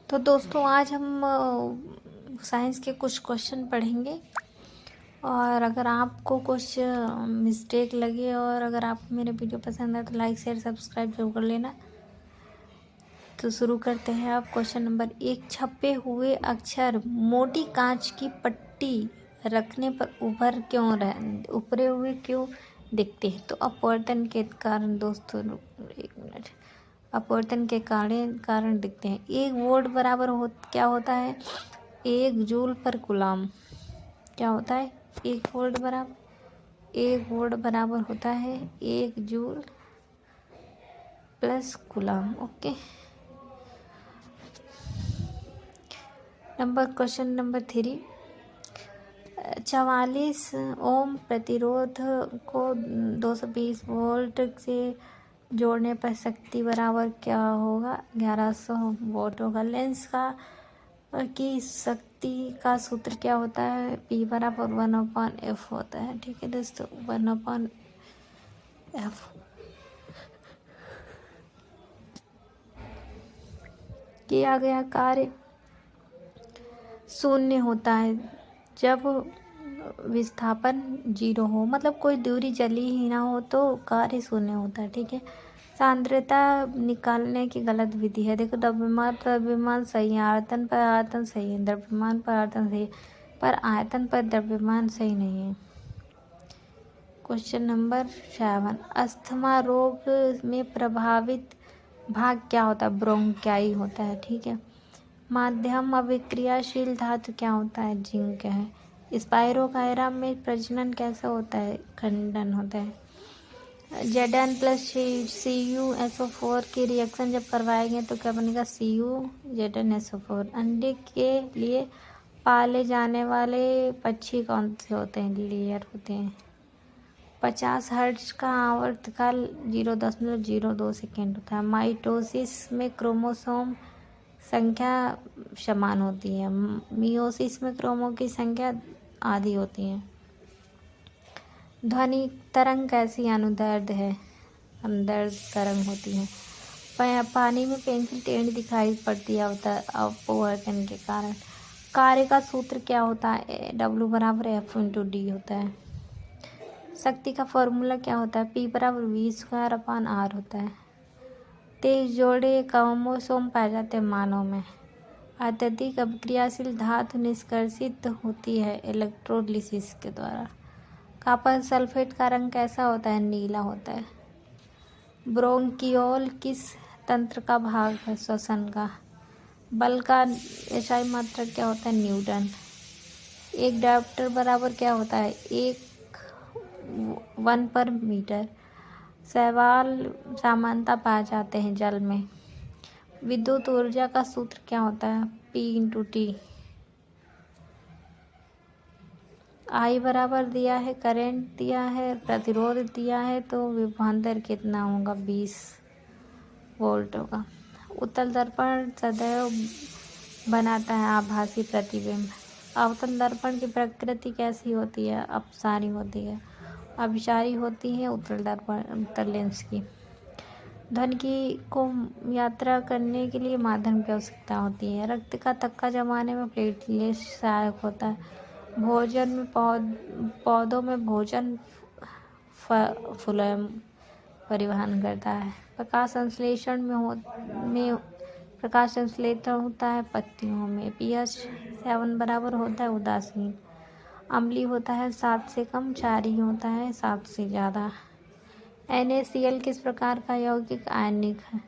तो दोस्तों आज हम साइंस के कुछ क्वेश्चन पढ़ेंगे और अगर आपको कुछ मिस्टेक लगे और अगर आपको मेरे वीडियो पसंद आए तो लाइक शेयर सब्सक्राइब जरूर कर लेना। तो शुरू करते हैं। आप क्वेश्चन नंबर 1, छपे हुए अक्षर मोटी कांच की पट्टी रखने पर उभरे हुए क्यों दिखते हैं? तो अपवर्तन के कारण दोस्तों, एक मिनट, अपवर्तन के कारण दिखते हैं। 1 वोल्ट बराबर क्या होता है? 1 जूल पर कूलम। क्या होता है? 1 वोल्ट बराबर होता है 1 joule plus coulomb. Okay. Question number 3, 44 ओम प्रतिरोध को 220 वोल्ट से जोड़ने पर शक्ति बराबर क्या होगा? 1100 वोल्ट होगा। लेंस की शक्ति का सूत्र क्या होता है? P बराबर 1/F होता है। ठीक है दोस्तों, 1/F। किया गया कार्य शून्य होता है जब विस्थापन 0 हो, मतलब कोई दूरी चली ही ना हो तो कार्य शून्य होता है। ठीक है। सांद्रता निकालने की गलत विधि है। देखो, द्रव्यमान पर द्रव्यमान सही है, आयतन पर आयतन सही है, द्रव्यमान पर आयतन सही है, पर आयतन पर द्रव्यमान सही नहीं है। क्वेश्चन नंबर 7, अस्थमा रोग में प्रभावित भाग क्या होता है? ब्रोंकाई होता है। ठीक है। माध्यम अभिक्रियाशील धातु क्या होता है? जिंक है। स्पाइरोकाइरा में प्रजनन कैसे होता है? खंडन होता है। Zn प्लस CuSO4 की रिएक्शन जब करवाएंगे तो क्या बनेगा? CuZnSO4। अंडे के लिए पाले जाने वाले पक्षी कौन से होते हैं? लेयर होते हैं। 50 हर्ट्ज का आवर्तकाल 0.02 सेकेंड होता है। माइटोसिस में क्रोमोसोम संख्या समान होती है, मियोसिस में क्रोमो की संख्या आधी होती है। ध्वनि तरंग कैसी अनुदैर्ध्य है? अनुदैर्ध्य तरंग होती है। पानी में पेंसिल टेढ़ी दिखाई पड़ती है अपवर्तन के कारण। कार्य का सूत्र क्या होता है? W बराबर F×D होता है। शक्ति का फॉर्मूला क्या होता है? P बराबर V²/R होता है। 23 जोड़े क्रोमोसोम पाए जाते हैं मानव में। अत्यधिक अभिक्रियाशील धातु निष्कर्षित होती है इलेक्ट्रोलिसिस के द्वारा। कॉपर सल्फेट का रंग कैसा होता है? नीला होता है। ब्रोंकियोल किस तंत्र का भाग है? श्वसन का। बल का SI मात्रक क्या होता है? न्यूटन। एक डायोप्टर बराबर क्या होता है? 1/मीटर। शैवाल सामान्यतः पाए जाते हैं जल में। विद्युत ऊर्जा का सूत्र क्या होता है? P×T। I बराबर दिया है, करंट दिया है, प्रतिरोध दिया है, तो विभवांतर कितना होगा? 20 वोल्ट होगा। उत्तल दर्पण सदैव बनाता है आभासी प्रतिबिंब। अवतल दर्पण की प्रकृति कैसी होती है? अपसारी होती है। अभिसारी होती है उत्तल लेंस की। ध्वनि को यात्रा करने के लिए माध्यम की आवश्यकता होती है। रक्त का थक्का जमाने में प्लेटलेट सहायक होता है। भोजन में पौधों में भोजन फ्लोएम परिवहन करता है। प्रकाश संश्लेषण होता है पत्तियों में। pH 7 बराबर होता है उदासीन। अम्लीय होता है 7 से कम, क्षारीय होता है 7 से ज़्यादा। NaCl किस प्रकार का यौगिक आयनिक है?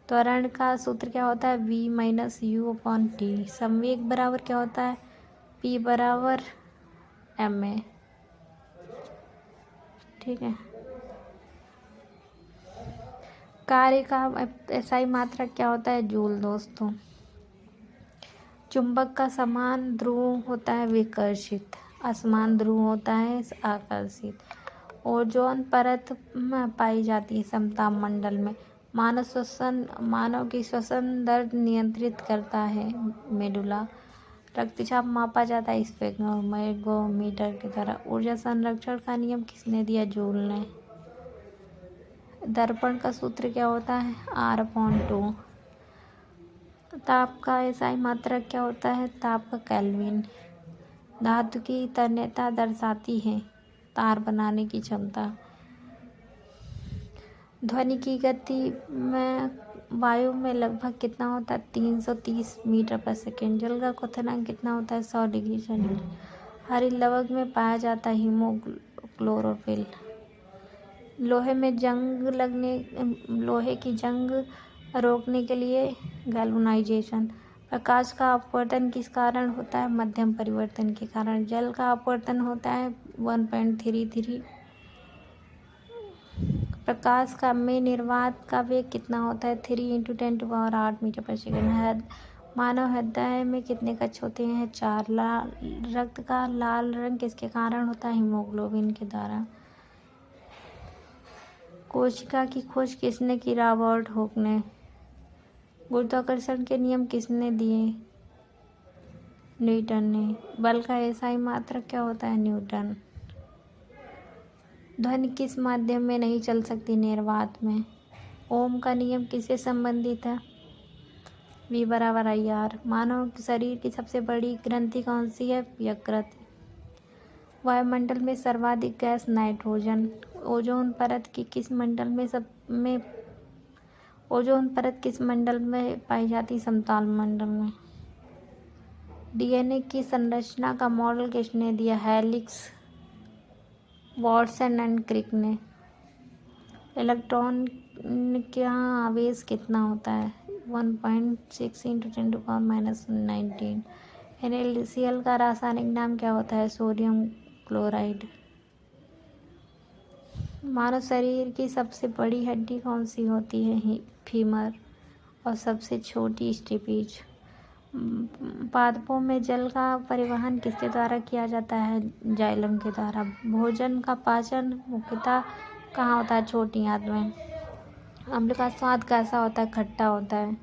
त्वरण का सूत्र क्या होता है? V-U/T। संवेग बराबर क्या होता है? P बराबर ma। ठीक है। कार्य का SI मात्रक क्या होता है? जूल दोस्तों। चुंबक का समान ध्रुव होता है विकर्षित, असमान ध्रुव होता है आकर्षित। ओजोन परत पाई जाती है समताप मंडल में। मानव की श्वसन दर नियंत्रित करता है मेडुला। रक्तचाप मापा जाता है स्पेक्ट्रोमीटर की तरह। ऊर्जा संरक्षण का नियम किसने दिया? जूल ने। दर्पण का सूत्र क्या होता है? R/2। ताप का एसआई मात्रक क्या होता है? ताप का केल्विन। धातु की तन्यता दर्शाती है तार बनाने की क्षमता। ध्वनि की गति में वायु में लगभग कितना होता है? 330 मीटर पर सेकेंड। जल का क्वथनांक कितना होता है? 100 डिग्री सेंटीग्रेड। हरी लवंग में पाया जाता है हीमोक्लोरोफिल। लोहे की जंग रोकने के लिए गैल्वेनाइजेशन। प्रकाश का अपवर्तन किस कारण होता है? मध्यम परिवर्तन के कारण। जल का अपवर्तन होता है 1.33। प्रकाश का में निर्वात का वेग कितना होता है? 3 × 10⁸ मीटर पर सेकेंड। मानव हृदय में कितने कक्ष होते हैं? 4। रक्त का लाल रंग किसके कारण होता है? हीमोग्लोबिन के द्वारा। कोशिका की खोज किसने की? रॉबर्ट हुक ने। गुरुत्वाकर्षण के नियम किसने दिए? न्यूटन ने। बल का एसआई मात्रक क्या होता है? न्यूटन। ध्वनि किस माध्यम में नहीं चल सकती? निर्वात में। ओम का नियम किससे संबंधित है? V = IR। मानव शरीर की सबसे बड़ी ग्रंथि कौन सी है? यकृत। वायुमंडल में सर्वाधिक गैस नाइट्रोजन। ओजोन परत किस मंडल में पाई जाती? समतल मंडल में। डीएनए की संरचना का मॉडल किसने दिया? हेलिक्स, वाटसन एंड क्रिक ने। इलेक्ट्रॉन का आवेश कितना होता है? 1.6 × 10⁻⁹। NaCl का रासायनिक नाम क्या होता है? Sodium chloride. मानव शरीर की सबसे बड़ी हड्डी कौन सी होती है? फीमर। और सबसे छोटी स्टेपीज। पादपों में जल का परिवहन किसके द्वारा किया जाता है? जाइलम के द्वारा। भोजन का पाचन मुख्यतः कहाँ होता है? छोटी आंत में। अम्ल का स्वाद कैसा होता है? खट्टा होता है।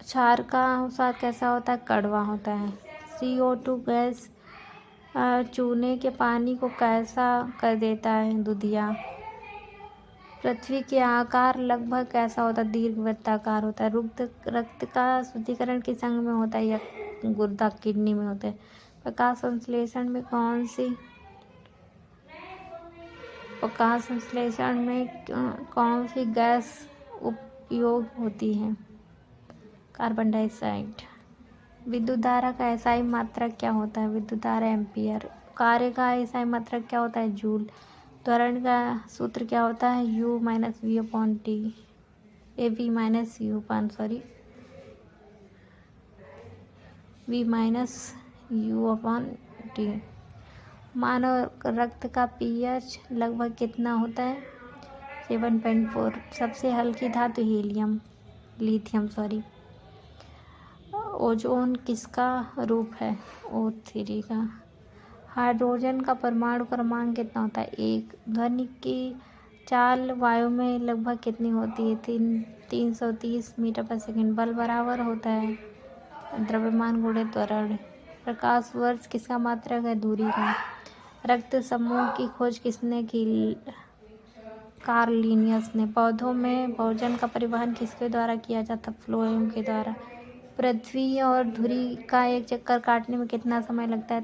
क्षार का स्वाद कैसा होता है? कड़वा होता है। CO2 गैस चूने के पानी को कैसा कर देता है? दूधिया। पृथ्वी के आकार लगभग कैसा होता है? दीर्घवृत्ताकार होता है। रक्त का शुद्धिकरण किस अंग में होता है? या गुर्दा किडनी में होता है। प्रकाश संश्लेषण में कौन सी गैस उपयोग होती है? Carbon dioxide. विद्युत धारा का एसआई मात्रक क्या होता है? विद्युत धारा एम्पियर। कार्य का एसआई मात्रक क्या होता है? जूल। त्वरण का सूत्र क्या होता है? U - V/T। V-U/T। मानव रक्त का pH लगभग कितना होता है? 7.4। सबसे हल्की धातु लिथियम। ओजोन किसका रूप है? O3 का। हाइड्रोजन का परमाणु क्रमांक कितना होता है? 1। ध्वनि की चाल वायु में लगभग कितनी होती है? 330 मीटर पर सेकेंड। बल बराबर होता है द्रव्यमान × त्वरण। प्रकाश वर्ष किसका मात्रक है? दूरी का। रक्त समूह की खोज किसने की? कार्ल लिनियस ने। पौधों में भोजन का परिवहन किसके द्वारा किया जाता है? फ्लोएम के द्वारा। पृथ्वी और धुरी का एक चक्कर काटने में कितना समय लगता है?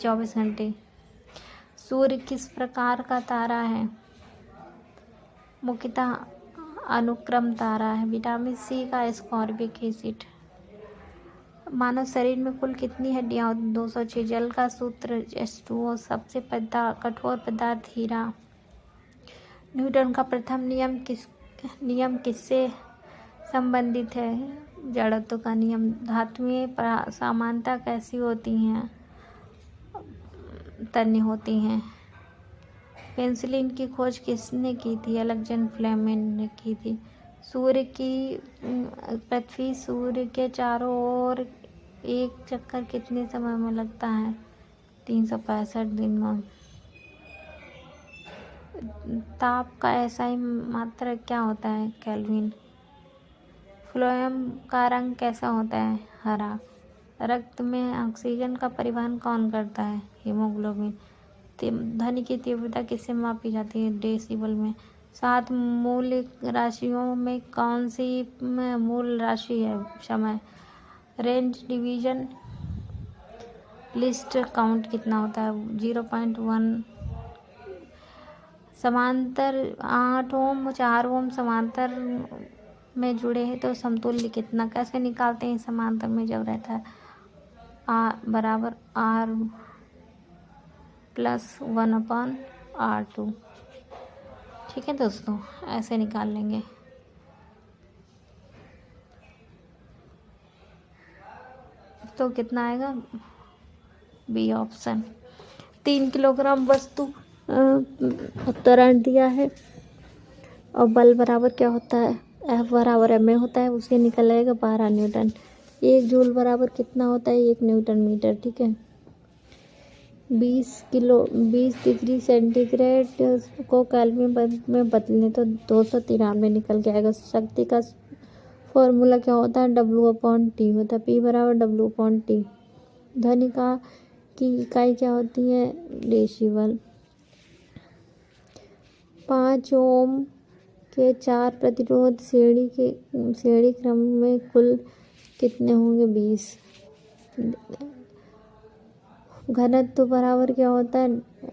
24 घंटे। सूर्य किस प्रकार का तारा है? मुख्यतः अनुक्रम तारा है। विटामिन C का एस्कॉर्बिक एसिड। मानव शरीर में कुल कितनी हड्डियां होती हैं? 206। जल का सूत्र H2O। सबसे कठोर पदार्थ हीरा। न्यूटन का प्रथम नियम किससे संबंधित है? जड़त्व का नियम। धातुएं समानता कैसी होती हैं? तन्य होती हैं। पेनिसिलिन की खोज किसने की थी? अलेक्जेंडर फ्लेमिंग ने की थी। पृथ्वी सूर्य के चारों ओर एक चक्कर कितने समय में लगता है? 365 दिन में। ताप का एसआई मात्रक क्या होता है? केल्विन। फ्लोएम का रंग कैसा होता है? हरा। रक्त में ऑक्सीजन का परिवहन कौन करता है? हीमोग्लोबिन। ध्वनि की तीव्रता किससे मापी जाती है? डेसिबल में। 7 मूल राशियों में कौन सी मूल राशि है? समय। रेंज डिवीजन लिस्ट काउंट कितना होता है? 0.1। समांतर 8 ओम 4 ओम समांतर में जुड़े हैं तो समतुल्य कितना? कैसे निकालते हैं समांतर में जब रहता है? बराबर R प्लस 1/R2। ठीक है दोस्तों, ऐसे निकाल लेंगे। तो कितना आएगा? B option. 3 किलोग्राम वस्तु त्वरण दिया है और बल बराबर क्या होता है? F बराबर ma होता है, उससे निकल आएगा 12 न्यूटन। 1 जूल बराबर कितना होता है? 1 न्यूटन मीटर। ठीक है। 20 डिग्री सेंटीग्रेड को केल्विन में बदलें तो 293 निकल के आएगा। शक्ति का फॉर्मूला क्या होता है? W/T होता है। P बराबर W/T। ध्वनि की इकाई क्या होती है? डेसिबल। 5 ओम के 4 प्रतिरोध श्रेणी क्रम में कुल कितने होंगे? 20। घनत्व बराबर क्या होता है?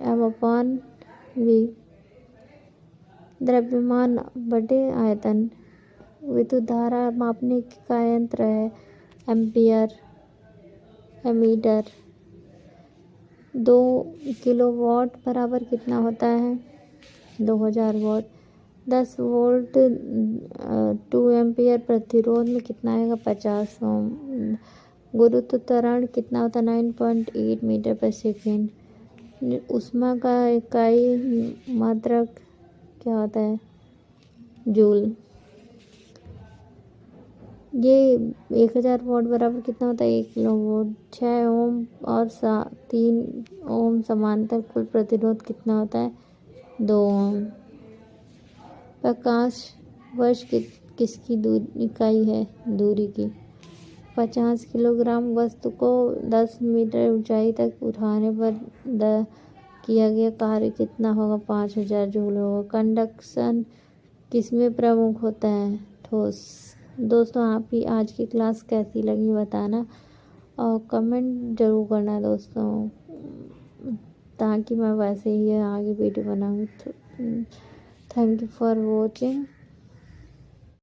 M/V। द्रव्यमान बटे आयतन। विद्युत धारा मापने का यंत्र है एम्पियर, एमीटर। 2 किलोवाट बराबर कितना होता है? 2000 वाट। 10 वोल्ट 2 एम्पियर प्रतिरोध में कितना आएगा? 50 ओम। गुरुत्व त्वरण कितना होता है? 9.8 मीटर पर सेकेंड। ऊष्मा का इकाई मात्रक क्या होता है? जूल। ये 1000 वाट बराबर कितना होता है? 1 किलोवाट। 6 ओम और 3 ओम समांतर कुल प्रतिरोध कितना होता है? 2 ओम। प्रकाश वर्ष किसकी इकाई है? दूरी की। 50 किलोग्राम वस्तु को 10 मीटर ऊंचाई तक उठाने पर किया गया कार्य कितना होगा? 5000 जूल होगा। कंडक्शन किसमें प्रमुख होता है? ठोस। दोस्तों, आपकी आज की क्लास कैसी लगी बताना और कमेंट जरूर करना दोस्तों, ताकि मैं वैसे ही आगे वीडियो बनाऊँ। Thank you for watching.